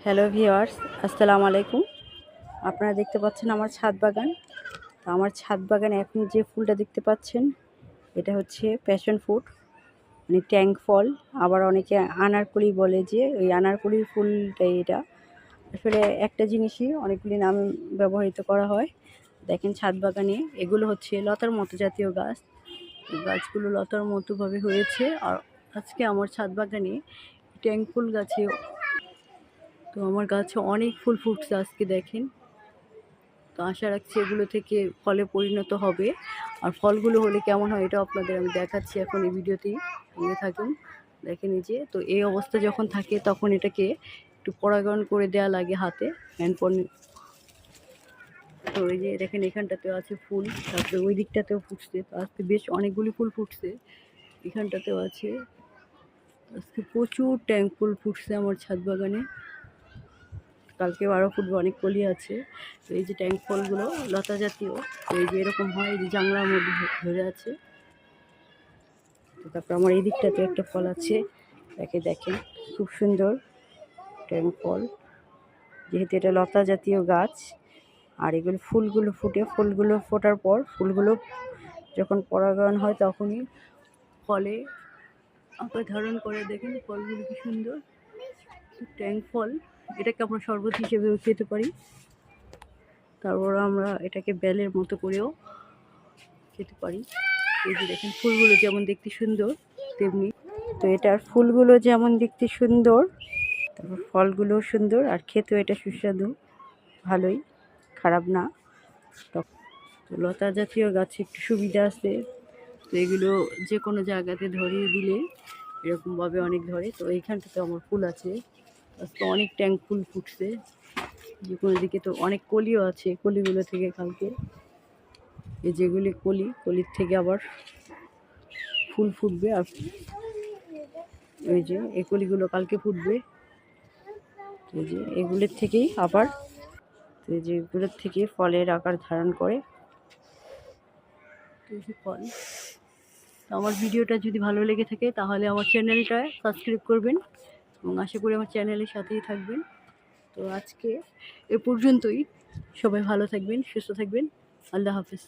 Hello viewers, আসসালামু আলাইকুম। আপনারা দেখতে পাচ্ছেন আমার ছাদ বাগান। তো আমার ছাদ বাগানে এখন যে ফুলটা দেখতে পাচ্ছেন এটা হচ্ছে প্যাশন ফ্রুট, মানে ট্যাঙ্ক ফল। আবার অনেকে আনারকলি বলে, যে ওই আনারকলির ফুলটাই এটা। আসলে একটা জিনিসই অনেকগুলি নাম ব্যবহৃত করা হয়। দেখেন ছাদ বাগানে এগুলো হচ্ছে লতার মতো জাতীয় গাছ। গাছগুলো লতার মতোভাবে হয়েছে। আর আজকে আমার ছাদ বাগানে ট্যাঙ্ক ফুল গাছে, তো আমার গাছে অনেক ফুল ফুটছে আজকে দেখেন। তো আশা রাখছি এগুলো থেকে ফলে পরিণত হবে। আর ফলগুলো হলে কেমন হয় এটাও আপনাদের আমি দেখাচ্ছি এখন এই ভিডিওতেই, সঙ্গে থাকুন। দেখেন এই যে, তো এই অবস্থা যখন থাকে তখন এটাকে একটু পরাগায়ন করে দেওয়া লাগে হাতে, হ্যান্ড পলি। তো এই যে দেখেন এখানটাতেও আছে ফুল, তারপরে ওই দিকটাতেও ফুটছে। তো আজকে বেশ অনেকগুলি ফুল ফুটছে, এখানটাতেও আছে। আজকে প্রচুর ট্যাঙ্ক ফুল ফুটছে আমার ছাদ বাগানে। কালকে আরও ফুটবে, অনেক কলি আছে। তো এই যে ট্যাঙ্ক ফলগুলো লতা জাতীয়, তো এই যে এরকম হয়, এই যে জাংলার মধ্যে ধরে আছে। তো তারপর আমার এই দিকটাতে একটা ফল আছে, তাকে দেখেন খুব সুন্দর ট্যাঙ্ক ফল, যেহেতু এটা লতা জাতীয় গাছ। আর এগুলো ফুলগুলো ফুলগুলো ফোটার পর ফুলগুলো যখন পরাগায়ন হয় তখনই ফলে আকার ধারণ করে। দেখেন ফলগুলো কি সুন্দর। ট্যাঙ্ক ফল এটাকে আমরা শরবত হিসেবেও খেতে পারি। তারপর আমরা এটাকে বেলের মতো করেও খেতে পারি। এই যে দেখেন ফুলগুলো যেমন দেখতে সুন্দর তেমনি, তো এটার ফুলগুলো যেমন দেখতে সুন্দর, তারপর ফলগুলো সুন্দর, আর খেতেও এটা সুস্বাদু, ভালোই, খারাপ না। তো লতা জাতীয় গাছে একটু সুবিধা আছে, তো এগুলো যে কোনো জায়গাতে ধরিয়ে দিলে এরকমভাবে অনেক ধরে। তো এইখানটাতে আমার ফুল আছে, আজকে অনেক ট্যাঙ্ক ফুল ফুটছে। যে কোনো দিকে তো অনেক কলিও আছে, কলিগুলো থেকে কালকে এই যেগুলি কলির থেকে আবার ফুল ফুটবে। আর ওই যে এই কলিগুলো কালকে ফুটবে, এই যে এগুলোর থেকেই আবার, এই যে এগুলোর থেকে ফলের আকার ধারণ করে ফল। তো আমার ভিডিওটা যদি ভালো লেগে থাকে তাহলে আমার চ্যানেলটা সাবস্ক্রাইব করবেন এবং আশা করি আমার চ্যানেলের সাথেই থাকবেন। তো আজকে এ পর্যন্তই। সবাই ভালো থাকবেন, সুস্থ থাকবেন। আল্লাহ হাফেজ।